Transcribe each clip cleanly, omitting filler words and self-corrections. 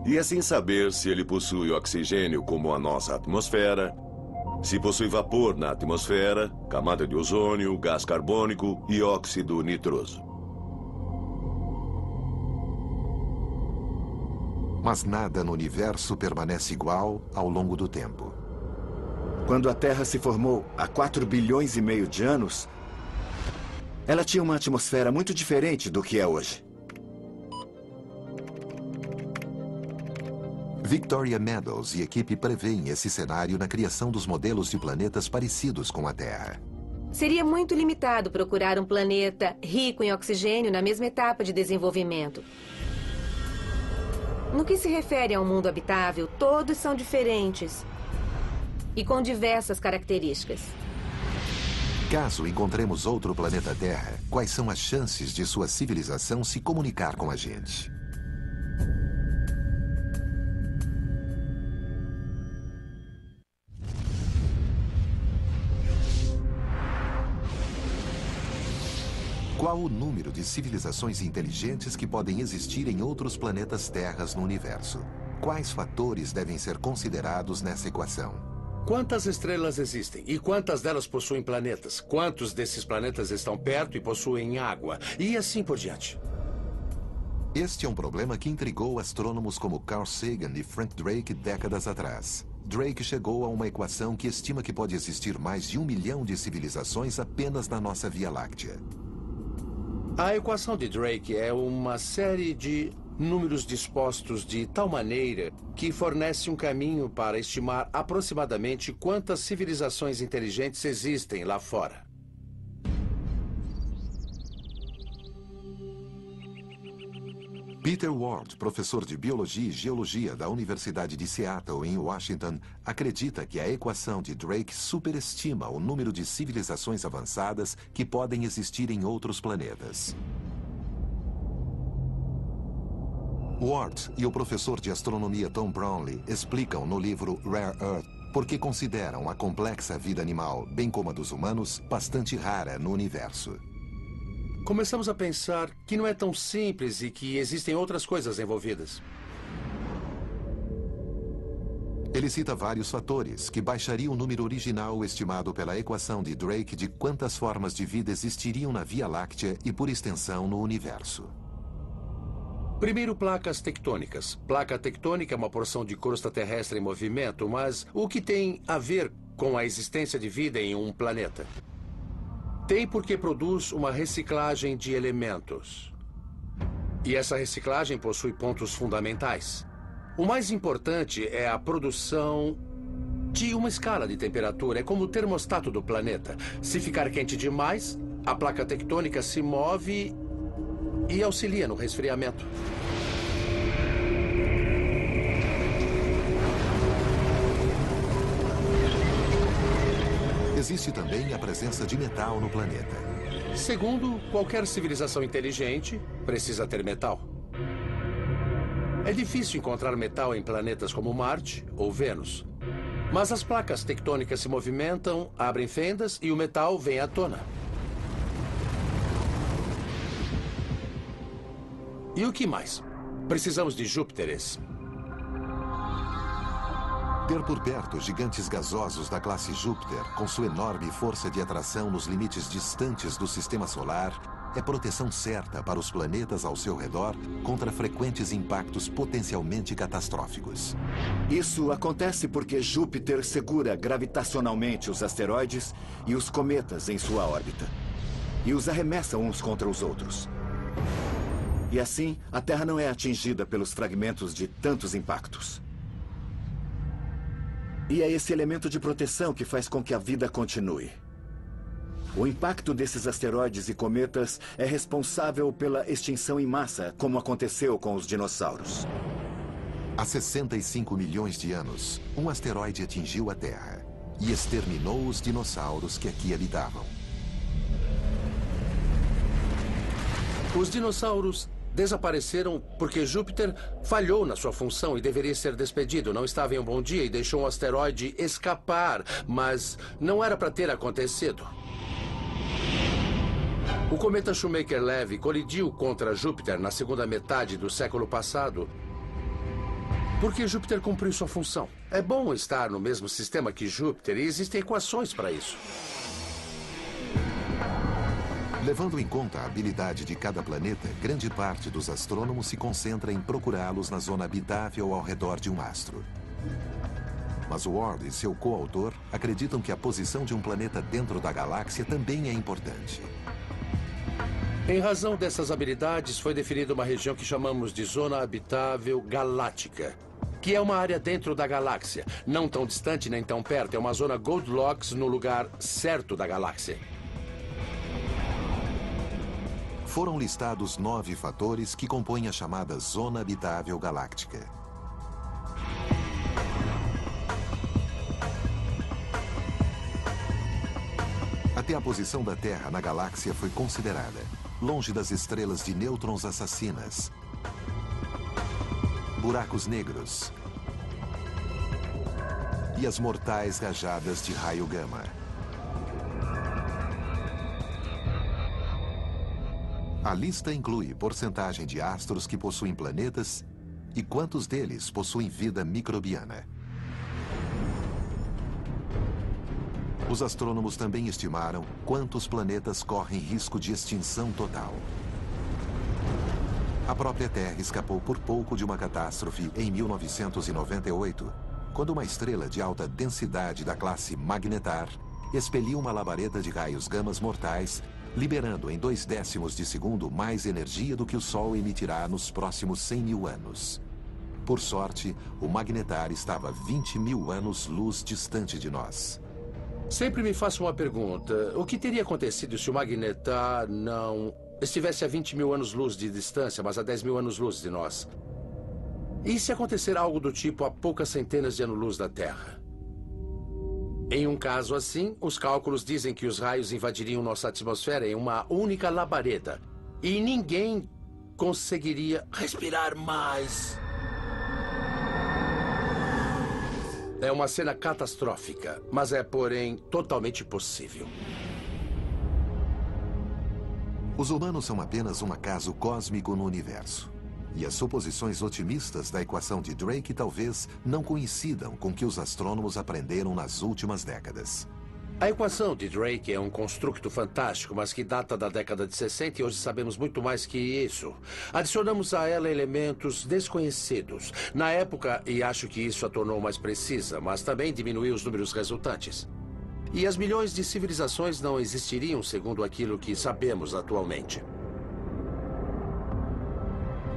E assim saber se ele possui oxigênio como a nossa atmosfera, se possui vapor na atmosfera, camada de ozônio, gás carbônico e óxido nitroso. Mas nada no universo permanece igual ao longo do tempo. Quando a Terra se formou há 4 bilhões e meio de anos, ela tinha uma atmosfera muito diferente do que é hoje. Victoria Meadows e equipe prevêem esse cenário na criação dos modelos de planetas parecidos com a Terra. Seria muito limitado procurar um planeta rico em oxigênio na mesma etapa de desenvolvimento. No que se refere a um mundo habitável, todos são diferentes e com diversas características. Caso encontremos outro planeta Terra, quais são as chances de sua civilização se comunicar com a gente? Qual o número de civilizações inteligentes que podem existir em outros planetas Terras no universo? Quais fatores devem ser considerados nessa equação? Quantas estrelas existem? E quantas delas possuem planetas? Quantos desses planetas estão perto e possuem água? E assim por diante. Este é um problema que intrigou astrônomos como Carl Sagan e Frank Drake décadas atrás. Drake chegou a uma equação que estima que pode existir mais de 1 milhão de civilizações apenas na nossa Via Láctea. A equação de Drake é uma série de números dispostos de tal maneira que fornece um caminho para estimar aproximadamente quantas civilizações inteligentes existem lá fora. Peter Ward, professor de Biologia e Geologia da Universidade de Seattle, em Washington, acredita que a equação de Drake superestima o número de civilizações avançadas que podem existir em outros planetas. Ward e o professor de astronomia Tom Brownlee explicam no livro Rare Earth por que consideram a complexa vida animal, bem como a dos humanos, bastante rara no universo. Começamos a pensar que não é tão simples e que existem outras coisas envolvidas. Ele cita vários fatores que baixariam o número original estimado pela equação de Drake de quantas formas de vida existiriam na Via Láctea e, por extensão, no universo. Primeiro, placas tectônicas. Placa tectônica é uma porção de crosta terrestre em movimento, mas o que tem a ver com a existência de vida em um planeta? Tem porque produz uma reciclagem de elementos. E essa reciclagem possui pontos fundamentais. O mais importante é a produção de uma escala de temperatura. É como o termostato do planeta. Se ficar quente demais, a placa tectônica se move e auxilia no resfriamento. Existe também a presença de metal no planeta. Segundo, qualquer civilização inteligente precisa ter metal. É difícil encontrar metal em planetas como Marte ou Vênus. Mas as placas tectônicas se movimentam, abrem fendas e o metal vem à tona. E o que mais? Precisamos de Júpiteres. Ter por perto gigantes gasosos da classe Júpiter, com sua enorme força de atração nos limites distantes do sistema solar, é proteção certa para os planetas ao seu redor contra frequentes impactos potencialmente catastróficos. Isso acontece porque Júpiter segura gravitacionalmente os asteroides e os cometas em sua órbita, e os arremessa uns contra os outros. E assim, a Terra não é atingida pelos fragmentos de tantos impactos. E é esse elemento de proteção que faz com que a vida continue. O impacto desses asteroides e cometas é responsável pela extinção em massa, como aconteceu com os dinossauros. Há 65 milhões de anos, um asteroide atingiu a Terra e exterminou os dinossauros que aqui habitavam. Os dinossauros desapareceram porque Júpiter falhou na sua função e deveria ser despedido. Não estava em um bom dia e deixou um asteroide escapar, mas não era para ter acontecido. O cometa Shoemaker-Levy colidiu contra Júpiter na segunda metade do século passado Porque Júpiter cumpriu sua função. É bom estar no mesmo sistema que Júpiter e existem equações para isso. Levando em conta a habilidade de cada planeta, grande parte dos astrônomos se concentra em procurá-los na zona habitável ao redor de um astro. Mas Ward e seu coautor acreditam que a posição de um planeta dentro da galáxia também é importante. Em razão dessas habilidades, foi definida uma região que chamamos de Zona Habitável Galáctica, que é uma área dentro da galáxia, não tão distante nem tão perto. É uma zona Goldilocks no lugar certo da galáxia. Foram listados 9 fatores que compõem a chamada Zona Habitável Galáctica. Até a posição da Terra na galáxia foi considerada, longe das estrelas de nêutrons assassinas, buracos negros e as mortais rajadas de raio gama. A lista inclui porcentagem de astros que possuem planetas e quantos deles possuem vida microbiana. Os astrônomos também estimaram quantos planetas correm risco de extinção total. A própria Terra escapou por pouco de uma catástrofe em 1998, quando uma estrela de alta densidade da classe Magnetar expeliu uma labareda de raios gamas mortais, liberando em 0,2 de segundo mais energia do que o Sol emitirá nos próximos 100 mil anos. Por sorte, o Magnetar estava 20 mil anos-luz distante de nós. Sempre me faço uma pergunta. O que teria acontecido se o Magnetar não estivesse a 20 mil anos-luz de distância, mas a 10 mil anos-luz de nós? E se acontecer algo do tipo a poucas centenas de anos-luz da Terra? Em um caso assim, os cálculos dizem que os raios invadiriam nossa atmosfera em uma única labareda. E ninguém conseguiria respirar mais. É uma cena catastrófica, mas é, porém, totalmente possível. Os humanos são apenas um acaso cósmico no universo. E as suposições otimistas da equação de Drake talvez não coincidam com o que os astrônomos aprenderam nas últimas décadas. A equação de Drake é um construto fantástico, mas que data da década de 60 e hoje sabemos muito mais que isso. Adicionamos a ela elementos desconhecidos na época e acho que isso a tornou mais precisa, mas também diminuiu os números resultantes. E as milhões de civilizações não existiriam segundo aquilo que sabemos atualmente.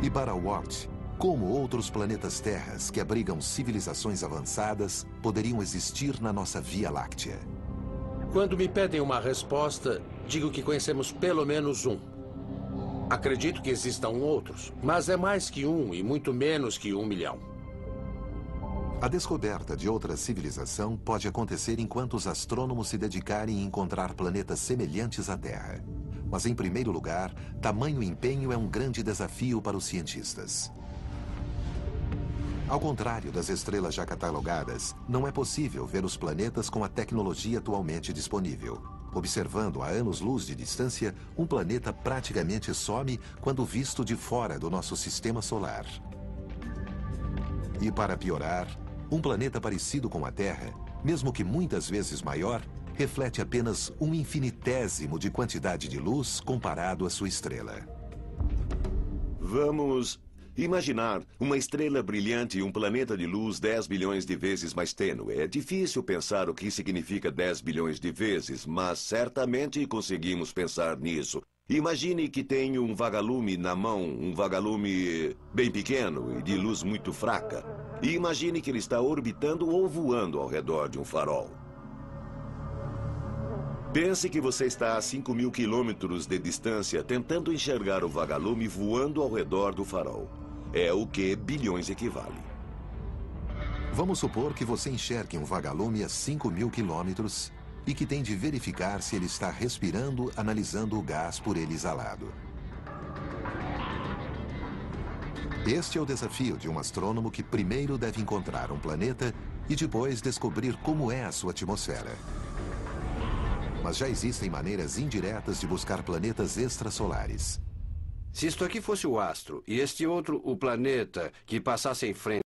E para Ward, como outros planetas terras que abrigam civilizações avançadas poderiam existir na nossa Via Láctea? Quando me pedem uma resposta, digo que conhecemos pelo menos um. Acredito que existam outros, mas é mais que um e muito menos que 1 milhão. A descoberta de outra civilização pode acontecer enquanto os astrônomos se dedicarem a encontrar planetas semelhantes à Terra. Mas, em primeiro lugar, tamanho empenho é um grande desafio para os cientistas. Ao contrário das estrelas já catalogadas, não é possível ver os planetas com a tecnologia atualmente disponível. Observando a anos-luz de distância, um planeta praticamente some quando visto de fora do nosso sistema solar. E para piorar, um planeta parecido com a Terra, mesmo que muitas vezes maior, reflete apenas um infinitésimo de quantidade de luz comparado à sua estrela. Vamos imaginar uma estrela brilhante e um planeta de luz 10 bilhões de vezes mais tênue. É difícil pensar o que significa 10 bilhões de vezes, mas certamente conseguimos pensar nisso. Imagine que tem um vagalume na mão, um vagalume bem pequeno e de luz muito fraca. E imagine que ele está orbitando ou voando ao redor de um farol. Pense que você está a 5 mil quilômetros de distância tentando enxergar o vagalume voando ao redor do farol. É o que bilhões equivale. Vamos supor que você enxergue um vagalume a 5 mil quilômetros e que tem de verificar se ele está respirando, analisando o gás por ele exalado. Este é o desafio de um astrônomo que primeiro deve encontrar um planeta e depois descobrir como é a sua atmosfera. Mas já existem maneiras indiretas de buscar planetas extrasolares. Se isto aqui fosse o astro e este outro o planeta que passasse em frente